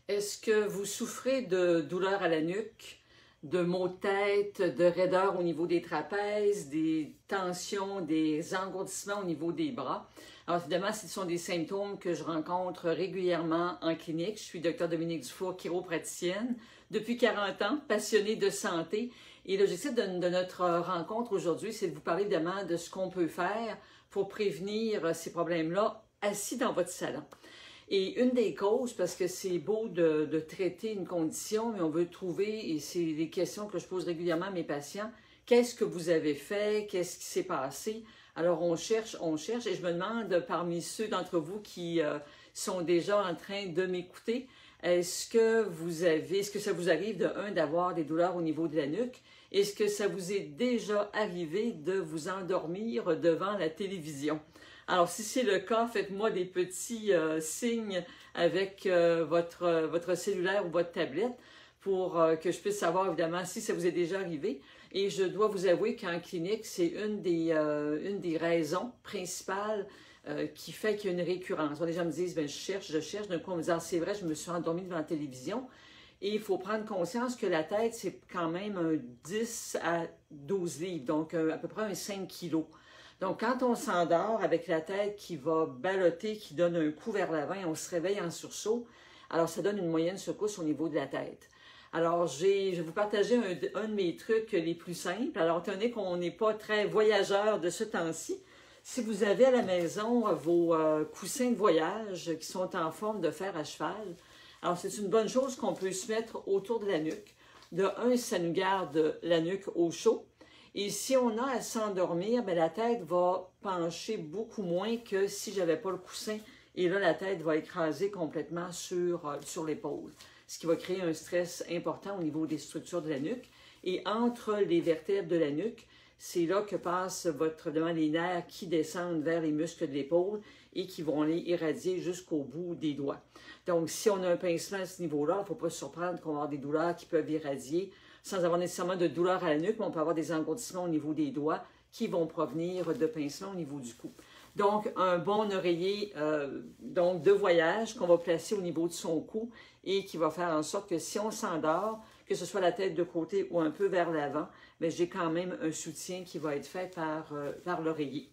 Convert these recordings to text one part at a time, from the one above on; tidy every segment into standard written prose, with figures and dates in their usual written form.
Est-ce que vous souffrez de douleurs à la nuque, de maux de tête, de raideur au niveau des trapèzes, des tensions, des engourdissements au niveau des bras? Alors évidemment, ce sont des symptômes que je rencontre régulièrement en clinique. Je suis Dr Dominique Dufour, chiropraticienne, depuis 40 ans, passionnée de santé. Et l'objectif de notre rencontre aujourd'hui, c'est de vous parler évidemment de ce qu'on peut faire pour prévenir ces problèmes-là assis dans votre salon. Et une des causes, parce que c'est beau de traiter une condition, mais on veut trouver, et c'est des questions que je pose régulièrement à mes patients, qu'est-ce que vous avez fait? Qu'est-ce qui s'est passé? Alors on cherche, et je me demande, parmi ceux d'entre vous qui sont déjà en train de m'écouter, est-ce que ça vous arrive d'avoir des douleurs au niveau de la nuque? Est-ce que ça vous est déjà arrivé de vous endormir devant la télévision? Alors, si c'est le cas, faites-moi des petits signes avec votre cellulaire ou votre tablette pour que je puisse savoir, évidemment, si ça vous est déjà arrivé. Et je dois vous avouer qu'en clinique, c'est une des raisons principales qui fait qu'il y a une récurrence. Les gens me disent, bien, je cherche, d'un coup, on me dit, ah, c'est vrai, je me suis endormie devant la télévision. Et il faut prendre conscience que la tête, c'est quand même un 10 à 12 livres, donc à peu près un 5 kilos. Donc, quand on s'endort avec la tête qui va ballotter, qui donne un coup vers l'avant et on se réveille en sursaut, alors ça donne une moyenne secousse au niveau de la tête. Alors, je vais vous partager un de mes trucs les plus simples. Alors, étant donné qu'on n'est pas très voyageur de ce temps-ci, si vous avez à la maison vos coussins de voyage qui sont en forme de fer à cheval, alors c'est une bonne chose qu'on peut se mettre autour de la nuque. De un, ça nous garde la nuque au chaud. Et si on a à s'endormir, bien, la tête va pencher beaucoup moins que si je n'avais pas le coussin. Et là, la tête va écraser complètement sur l'épaule, ce qui va créer un stress important au niveau des structures de la nuque. Et entre les vertèbres de la nuque, c'est là que passent les nerfs qui descendent vers les muscles de l'épaule et qui vont les irradier jusqu'au bout des doigts. Donc, si on a un pincement à ce niveau-là, il ne faut pas se surprendre qu'on va avoir des douleurs qui peuvent irradier sans avoir nécessairement de douleur à la nuque, mais on peut avoir des engourdissements au niveau des doigts qui vont provenir de pincements au niveau du cou. Donc, un bon oreiller de voyage qu'on va placer au niveau de son cou et qui va faire en sorte que si on s'endort, que ce soit la tête de côté ou un peu vers l'avant, mais j'ai quand même un soutien qui va être fait par l'oreiller.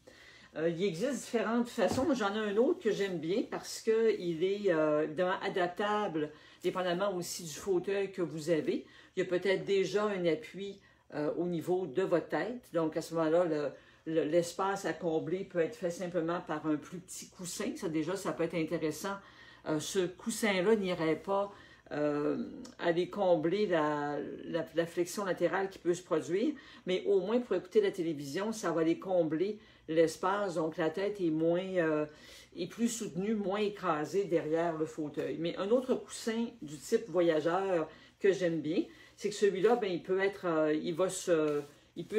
Il existe différentes façons. J'en ai un autre que j'aime bien parce qu'il est évidemment adaptable, dépendamment aussi du fauteuil que vous avez. Il y a peut-être déjà un appui au niveau de votre tête. Donc, à ce moment-là, l'espace à combler peut être fait simplement par un plus petit coussin. Ça peut être intéressant. Ce coussin-là n'irait pas aller combler la flexion latérale qui peut se produire, mais au moins pour écouter la télévision, ça va aller combler l'espace. Donc, la tête est plus soutenue, moins écrasée derrière le fauteuil. Mais un autre coussin du type voyageur que j'aime bien, c'est que celui-là, bien, il peut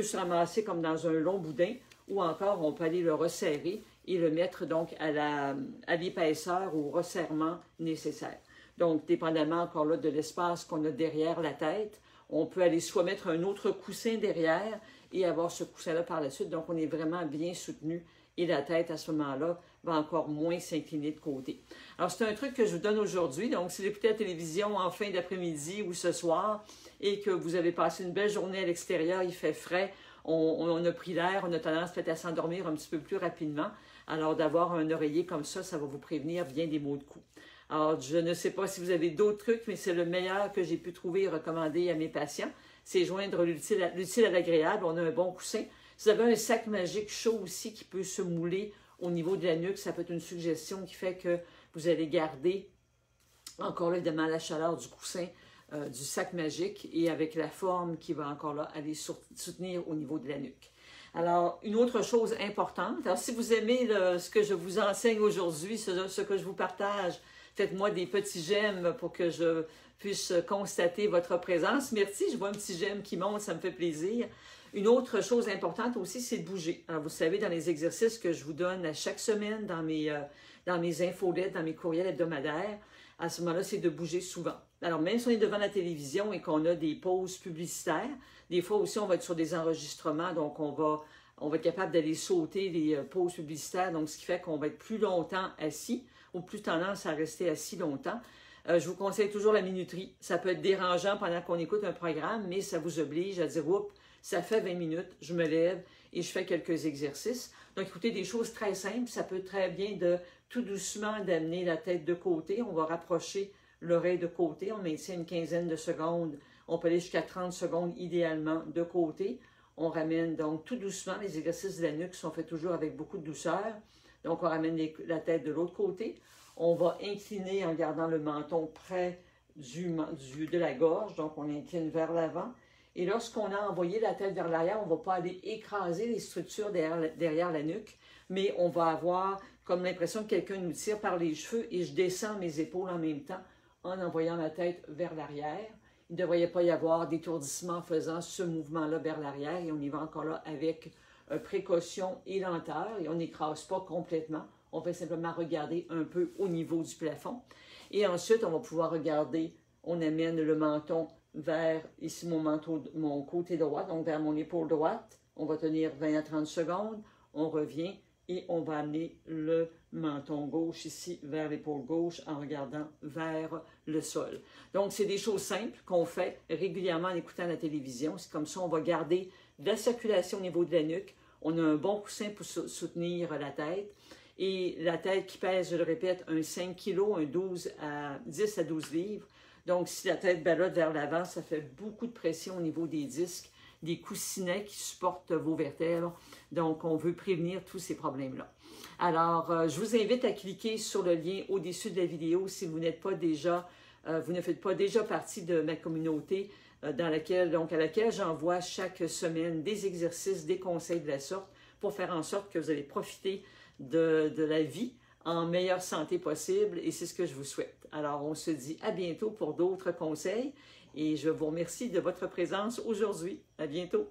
se ramasser comme dans un long boudin, ou encore on peut aller le resserrer et le mettre donc à l'épaisseur ou au resserrement nécessaire. Donc, dépendamment encore là de l'espace qu'on a derrière la tête, on peut aller soit mettre un autre coussin derrière et avoir ce coussin-là par la suite. Donc, on est vraiment bien soutenu et la tête, à ce moment-là, va encore moins s'incliner de côté. Alors, c'est un truc que je vous donne aujourd'hui. Donc, si vous écoutez la télévision en fin d'après-midi ou ce soir et que vous avez passé une belle journée à l'extérieur, il fait frais, on a pris l'air, on a tendance peut-être à s'endormir un petit peu plus rapidement. Alors, d'avoir un oreiller comme ça va vous prévenir bien des maux de cou. Alors, je ne sais pas si vous avez d'autres trucs, mais c'est le meilleur que j'ai pu trouver et recommander à mes patients. C'est joindre l'utile à l'agréable. On a un bon coussin. Si vous avez un sac magique chaud aussi qui peut se mouler au niveau de la nuque, ça peut être une suggestion qui fait que vous allez garder encore là, évidemment, la chaleur du coussin, du sac magique et avec la forme qui va encore là aller soutenir au niveau de la nuque. Alors, une autre chose importante, alors si vous aimez ce que je vous enseigne aujourd'hui, ce que je vous partage, faites-moi des petits j'aime pour que je puisse constater votre présence. Merci, je vois un petit j'aime qui monte, ça me fait plaisir. Une autre chose importante aussi, c'est de bouger. Alors, vous savez, dans les exercices que je vous donne à chaque semaine, dans mes infolettes, dans mes courriels hebdomadaires, à ce moment-là, c'est de bouger souvent. Alors, même si on est devant la télévision et qu'on a des pauses publicitaires, des fois aussi, on va être sur des enregistrements, donc on va être capable d'aller sauter les pauses publicitaires, donc ce qui fait qu'on va être plus longtemps assis, ou plus tendance à rester assis longtemps. Je vous conseille toujours la minuterie. Ça peut être dérangeant pendant qu'on écoute un programme, mais ça vous oblige à dire, oups, ça fait 20 minutes, je me lève et je fais quelques exercices. Donc, écoutez, des choses très simples. Ça peut très bien de tout doucement d'amener la tête de côté. On va rapprocher l'oreille de côté. On maintient une quinzaine de secondes. On peut aller jusqu'à 30 secondes idéalement de côté. On ramène donc tout doucement. Les exercices de la nuque sont faits toujours avec beaucoup de douceur. Donc, on ramène la tête de l'autre côté. On va incliner en gardant le menton près de la gorge. Donc, on incline vers l'avant. Et lorsqu'on a envoyé la tête vers l'arrière, on ne va pas aller écraser les structures derrière la nuque, mais on va avoir comme l'impression que quelqu'un nous tire par les cheveux et je descends mes épaules en même temps en envoyant ma tête vers l'arrière. Il ne devrait pas y avoir d'étourdissement en faisant ce mouvement-là vers l'arrière et on y va encore là avec précaution et lenteur et on n'écrase pas complètement. On va simplement regarder un peu au niveau du plafond. Et ensuite, on va pouvoir regarder, on amène le menton vers, ici, mon côté droit, donc vers mon épaule droite. On va tenir 20 à 30 secondes. On revient et on va amener le menton gauche ici vers l'épaule gauche en regardant vers le sol. Donc, c'est des choses simples qu'on fait régulièrement en écoutant la télévision. C'est comme ça, on va garder de la circulation au niveau de la nuque. On a un bon coussin pour soutenir la tête. Et la tête qui pèse, je le répète, un 5 kg, un 10 à 12 livres. Donc, si la tête ballotte vers l'avant, ça fait beaucoup de pression au niveau des disques, des coussinets qui supportent vos vertèbres. Donc, on veut prévenir tous ces problèmes-là. Alors, je vous invite à cliquer sur le lien au-dessus de la vidéo si vous n'êtes pas déjà, vous ne faites pas déjà partie de ma communauté à laquelle j'envoie chaque semaine des exercices, des conseils de la sorte pour faire en sorte que vous allez profiter de la vie en meilleure santé possible et c'est ce que je vous souhaite. Alors, on se dit à bientôt pour d'autres conseils et je vous remercie de votre présence aujourd'hui. À bientôt.